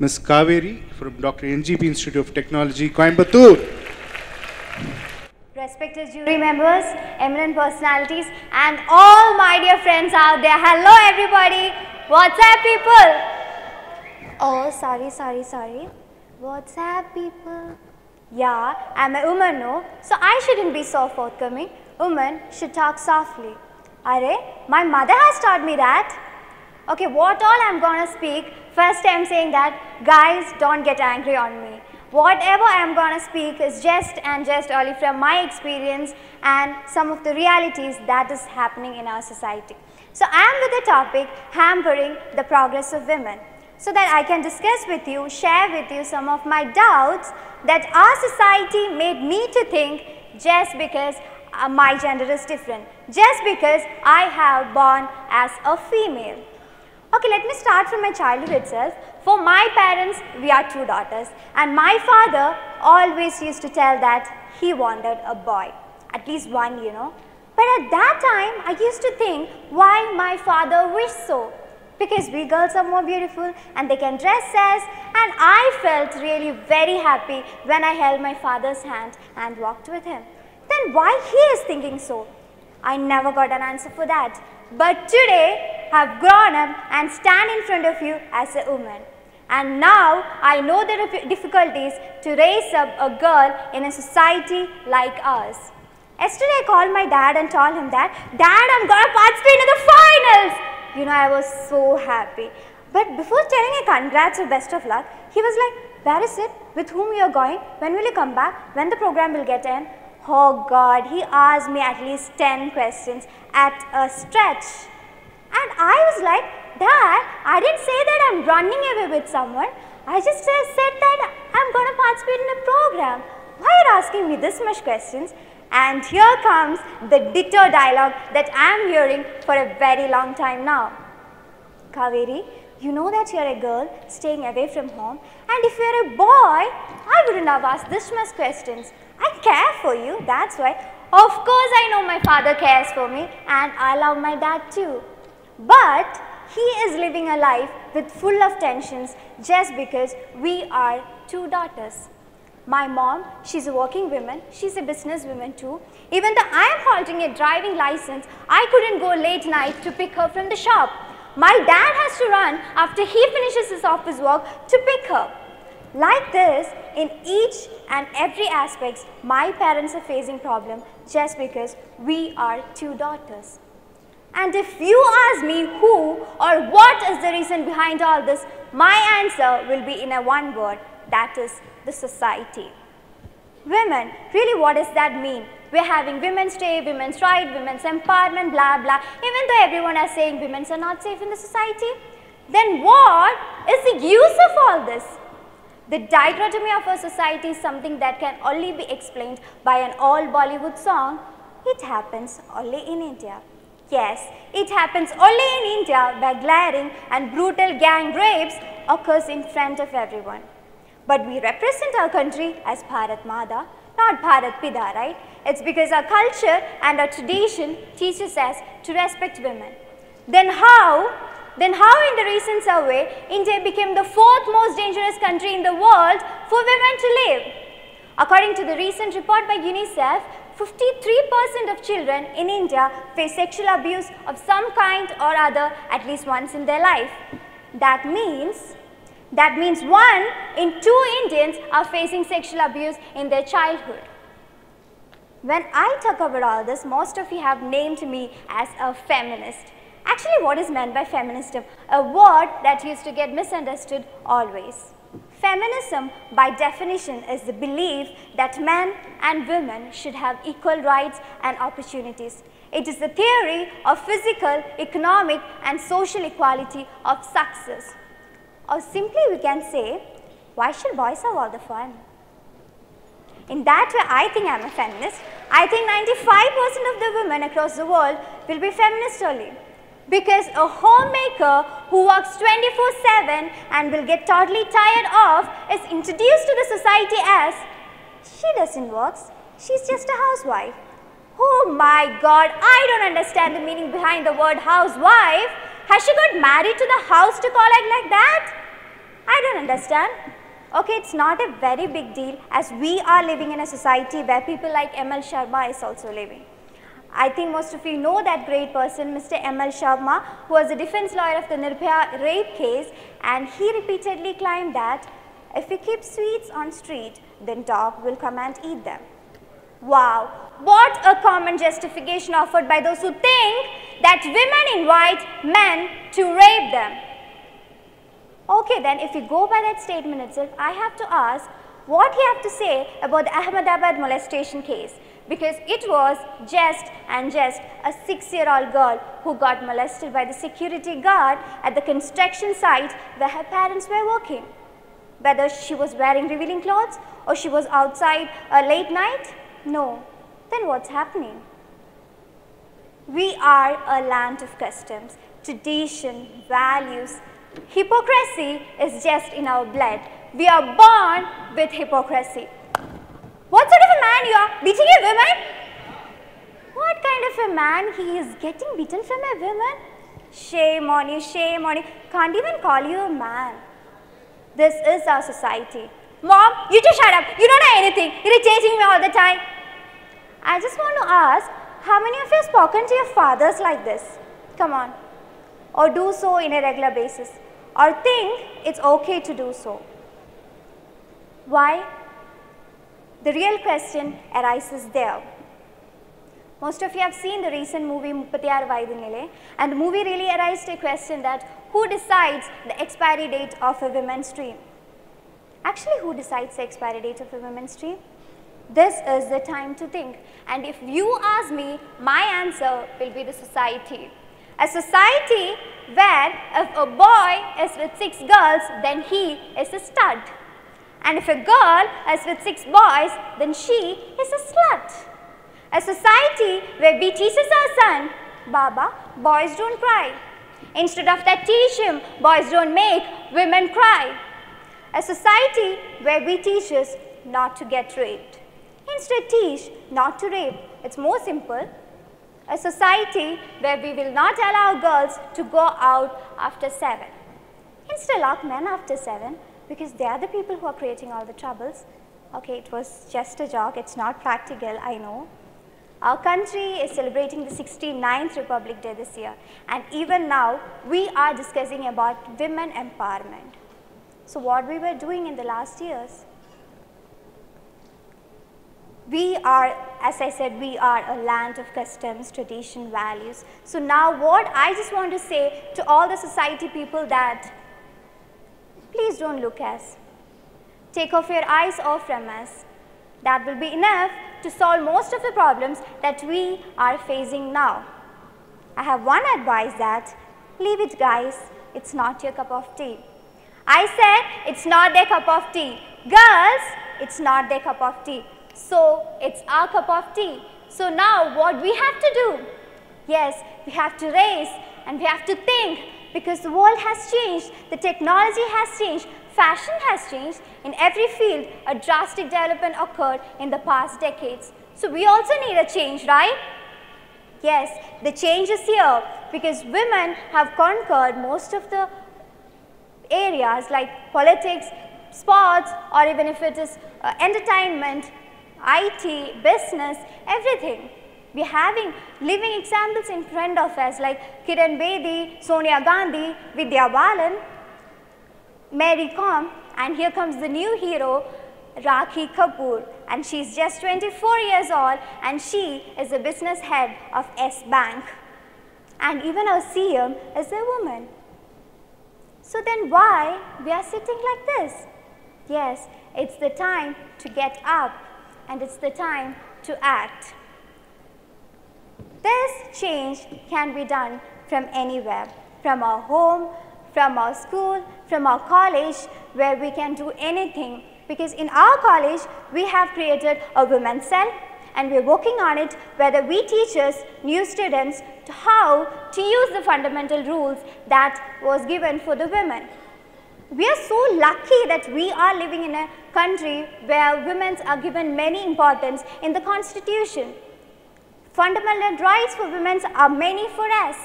Ms. Kaveri from Dr. N.G.P. Institute of Technology, Coimbatore. Respected jury members, eminent personalities, and all my dear friends out there. Hello everybody. What's up people? Oh, sorry. What's up people? Yeah, I'm a woman, no? So I shouldn't be so forthcoming. Women should talk softly. Arey, my mother has taught me that. Okay, what all I'm gonna speak, first I'm saying that, guys, don't get angry on me. Whatever I'm gonna speak is just only from my experience and some of the realities that is happening in our society. So I'm with the topic, hampering the progress of women, so that I can discuss with you, share with you some of my doubts that our society made me to think just because my gender is different, just because I have born as a female. Okay, let me start from my childhood itself. For my parents, we are two daughters, and my father always used to tell that he wanted a boy, at least one, you know. But at that time, I used to think why my father wished so. Because we girls are more beautiful and they can dress us, and I felt really very happy when I held my father's hand and walked with him. Then why he is thinking so? I never got an answer for that. But today, I've grown up and stand in front of you as a woman. And now, I know the difficulties to raise up a girl in a society like ours. Yesterday, I called my dad and told him that, Dad, I'm going to participate in the finals. You know, I was so happy. But before telling a congrats or best of luck, he was like, where is it? With whom you are going? When will you come back? When the program will get in? Oh God, he asked me at least 10 questions at a stretch. And I was like, Dad, I didn't say that I'm running away with someone. I just said that I'm going to participate in a program. Why are you asking me this much questions? And here comes the ditto dialogue that I'm hearing for a very long time now. Kaveri, you know that you're a girl staying away from home, and if you're a boy, I wouldn't have asked this much questions. I care for you, that's why. Of course I know my father cares for me, and I love my dad too. But he is living a life with full of tensions just because we are two daughters. My mom, she's a working woman, she's a business woman too. Even though I am holding a driving license, I couldn't go late night to pick her from the shop. My dad has to run after he finishes his office work to pick her. Like this, in each and every aspect, my parents are facing problem just because we are two daughters. And if you ask me who or what is the reason behind all this, my answer will be in a one word, that is the society. Women, really what does that mean? We're having women's day, women's right, women's empowerment, blah blah. Even though everyone is saying women are not safe in the society, then what is the use of all this? The dichotomy of our society is something that can only be explained by an all Bollywood song. It happens only in India. Yes, it happens only in India where glaring and brutal gang rapes occurs in front of everyone. But we represent our country as Bharat Mata, not Bharat Pida, right? It's because our culture and our tradition teaches us to respect women. Then how in the recent survey, India became the 4th most dangerous country in the world for women to live? According to the recent report by UNICEF, 53% of children in India face sexual abuse of some kind or other at least once in their life. That means 1 in 2 Indians are facing sexual abuse in their childhood. When I talk about all this, most of you have named me as a feminist. Actually, what is meant by feminism? A word that used to get misunderstood always. Feminism, by definition, is the belief that men and women should have equal rights and opportunities. It is the theory of physical, economic, and social equality of success. Or simply we can say, why should boys have all the fun? In that way, I think I'm a feminist. I think 95% of the women across the world will be feminist only. Because a homemaker who works 24/7 and will get totally tired of is introduced to the society as, she doesn't work, she's just a housewife. Oh my God, I don't understand the meaning behind the word housewife. Has she got married to the house to call it like that? I don't understand. Okay, it's not a very big deal as we are living in a society where people like M.L. Sharma is also living. I think most of you know that great person, Mr. M.L. Sharma, who was a defense lawyer of the Nirbhaya rape case, and he repeatedly claimed that if we keep sweets on street, then dog will come and eat them. Wow, what a common justification offered by those who think that women invite men to rape them. Okay, then if we go by that statement itself, I have to ask what he have to say about the Ahmedabad molestation case, because it was just a 6-year-old girl who got molested by the security guard at the construction site where her parents were working. Whether she was wearing revealing clothes or she was outside late night, no. Then what's happening? We are a land of customs, tradition, values. Hypocrisy is just in our blood. We are born with hypocrisy. What sort of a man you are? Beating a woman? What kind of a man he is getting beaten from a woman? Shame on you, shame on you. Can't even call you a man. This is our society. Mom, you just shut up. You don't know anything. Irritating me all the time. I just want to ask, how many of you have spoken to your fathers like this? Come on. Or do so in a regular basis. Or think it's okay to do so. Why? The real question arises there. Most of you have seen the recent movie Muppatiyar Vaidinile, and the movie really arised a question that who decides the expiry date of a women's dream? Actually, who decides the expiry date of a women's dream? This is the time to think. And if you ask me, my answer will be the society. A society where if a boy is with 6 girls, then he is a stud. And if a girl is with 6 boys, then she is a slut. A society where we teaches our son, Baba, boys don't cry. Instead of that, teach him, boys don't make women cry. A society where we teach us not to get raped. Instead, teach not to rape. It's more simple. A society where we will not allow girls to go out after 7. Instead, lock men after 7 because they are the people who are creating all the troubles. Okay, it was just a joke. It's not practical, I know. Our country is celebrating the 69th Republic Day this year, and even now we are discussing about women empowerment. So what we were doing in the last years? We are, as I said, we are a land of customs, tradition, values. So now what I just want to say to all the society people that please don't look us. Take off your eyes off from us. That will be enough to solve most of the problems that we are facing now. I have one advice that, leave it guys, it's not your cup of tea. I said it's not their cup of tea. Girls, it's not their cup of tea. So it's our cup of tea. So now what we have to do? Yes, we have to raise and we have to think because the world has changed, the technology has changed, fashion has changed. In every field, a drastic development occurred in the past decades. So we also need a change, right? Yes, the change is here because women have conquered most of the areas like politics, sports, or even if it is entertainment, IT, business, everything. We are having living examples in front of us like Kiran Bedi, Sonia Gandhi, Vidya Balan, Mary Kom, and here comes the new hero, Rakhi Kapoor, and she's just 24 years old and she is the business head of S Bank. And even our CM is a woman. So then why we are sitting like this? Yes, it's the time to get up and it's the time to act. This change can be done from anywhere, from our home, from our school, from our college, where we can do anything. Because in our college, we have created a women's cell and we are working on it whether we teach us new students to how to use the fundamental rules that was given for the women. We are so lucky that we are living in a country where women are given many importance in the constitution. Fundamental rights for women are many for us.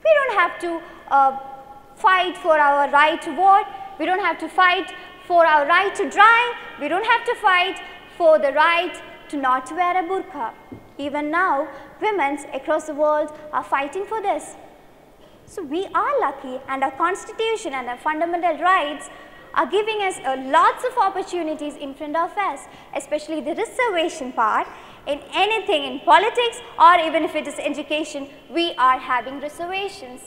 We don't have to fight for our right to vote. We don't have to fight for our right to drive. We don't have to fight for the right to not wear a burqa. Even now, women across the world are fighting for this. So we are lucky, and our constitution and our fundamental rights are giving us lots of opportunities in front of us, especially the reservation part. In anything, in politics or even if it is education, we are having reservations.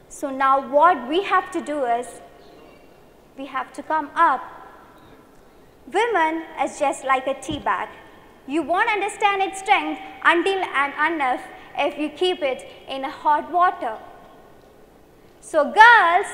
So now what we have to do is, we have to come up. Women is just like a tea bag. You won't understand its strength until and unless if you keep it in hot water. So girls,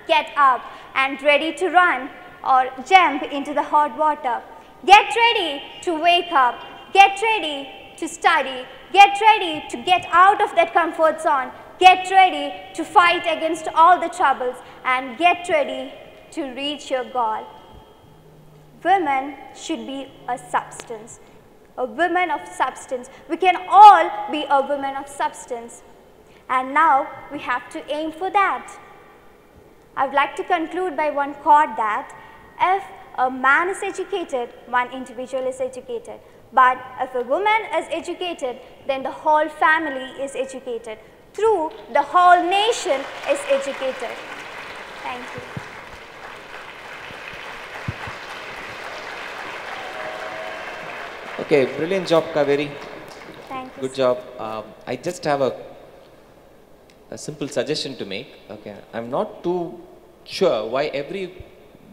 get up and ready to run or jump into the hot water. Get ready to wake up. Get ready to study. Get ready to get out of that comfort zone. Get ready to fight against all the troubles and get ready to reach your goal. Women should be a substance. A woman of substance. We can all be a woman of substance. And now we have to aim for that. I would like to conclude by one quote that if a man is educated, one individual is educated. But if a woman is educated, then the whole family is educated. Through the whole nation is educated. Thank you. Okay, brilliant job, Kaveri. Thank you. Good job. I just have a simple suggestion to make. Okay, I'm not too sure why every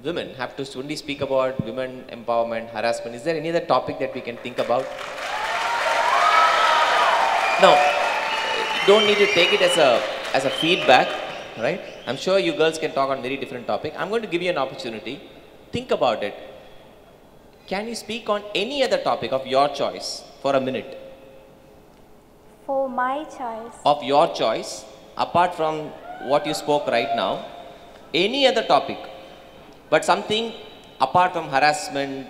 women have to only speak about women empowerment, harassment. Is there any other topic that we can think about? No, you don't need to take it as a feedback, right? I'm sure you girls can talk on very different topic. I'm going to give you an opportunity. Think about it. Can you speak on any other topic of your choice for a minute? For my choice. Of your choice, apart from what you spoke right now, any other topic, but something apart from harassment,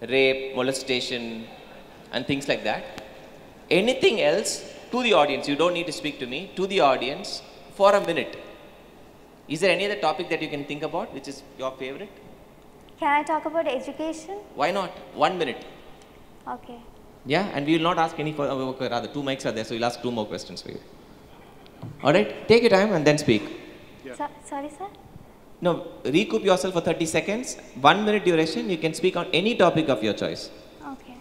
rape, molestation, and things like that. Anything else to the audience, you don't need to speak to me, to the audience for a minute. Is there any other topic that you can think about which is your favorite? Can I talk about education? Why not? 1 minute. Okay. Yeah, and we will not ask any further, okay, rather 2 mics are there, so we'll ask 2 more questions for you. Alright, take your time and then speak. Yeah. Sorry, sir? No, recoup yourself for 30 seconds, 1 minute duration, you can speak on any topic of your choice. Okay.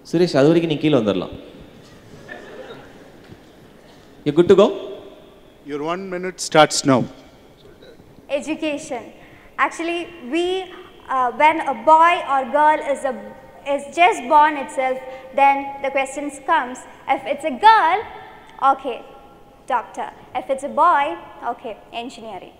Suresh, adu varaikum nee keela vandirala. You're good to go? Your 1 minute starts now. Education. Actually, when a boy or girl is just born itself, then the questions comes. If it's a girl, okay, doctor. If it's a boy, okay, engineering.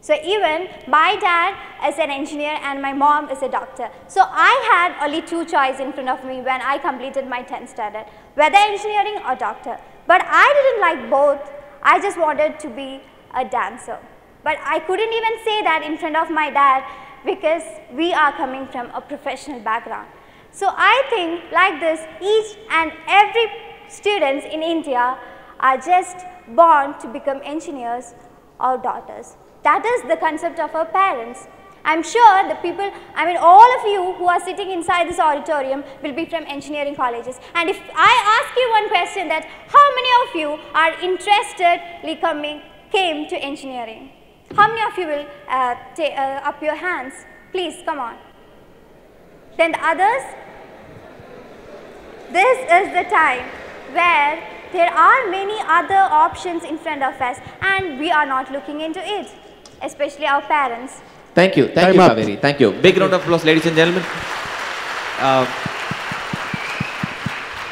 So even my dad is an engineer and my mom is a doctor. So I had only 2 choices in front of me when I completed my 10th standard, whether engineering or doctor. But I didn't like both. I just wanted to be a dancer. But I couldn't even say that in front of my dad because we are coming from a professional background. So I think like this, each and every students in India are just born to become engineers or doctors. That is the concept of our parents. I'm sure the people, all of you who are sitting inside this auditorium will be from engineering colleges. And if I ask you one question, that how many of you are interested came to engineering? How many of you will up your hands? Please, come on. Then the others? This is the time where there are many other options in front of us and we are not looking into it, especially our parents. Thank you, Kaveri. Thank you. Big round of applause, ladies and gentlemen.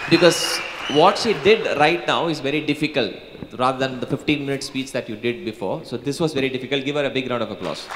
Because what she did right now is very difficult, rather than the 15-minute speech that you did before. So this was very difficult. Give her a big round of applause.